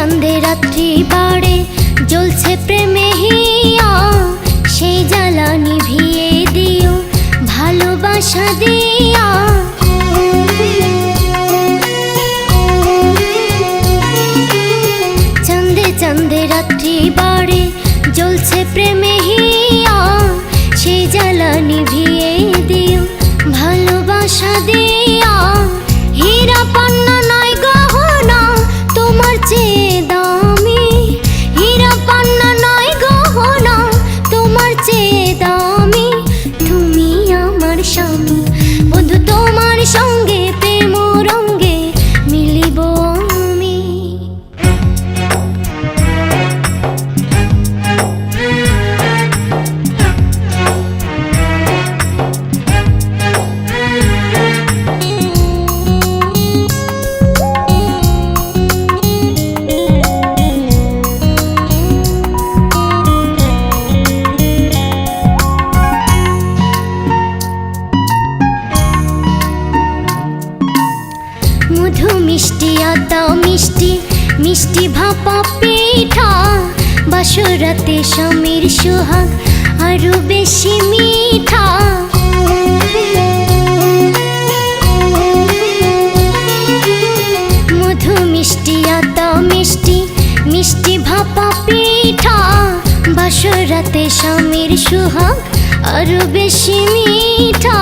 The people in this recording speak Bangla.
চাঁদে রাত্রি বাড়ে জ্বলছে প্রেমে হিয়া, সেই জ্বালা নিভিয়ে দিও ভালোবাসা দিয়া। চাঁদে চাঁদে রাত্রি বাড়ে জ্বলছে প্রেমে হিয়া, সেই জ্বালা নিভিয়ে দিও ভালোবাসা দিয়া। হীরা পান্না নয় গহনা তোমার চেয়ে দামি, হীরা পান্না নয় গহনা তোমার চেয়ে দামি। তুমি আমার স্বামী বন্ধু, তোমার সঙ্গে প্রেম রঙ্গে মিলিব আমি। মধু মিষ্টি আতা মিষ্টি মিষ্টি ভাপা পিঠা, বাসরাতে স্বামীর সোহাগ আরো বেশি মিঠা। মধু মিষ্টি আতা মিষ্টি মিষ্টি ভাপা পিঠা, বাসরাতে স্বামীর সোহাগ আরো বেশি মিঠা।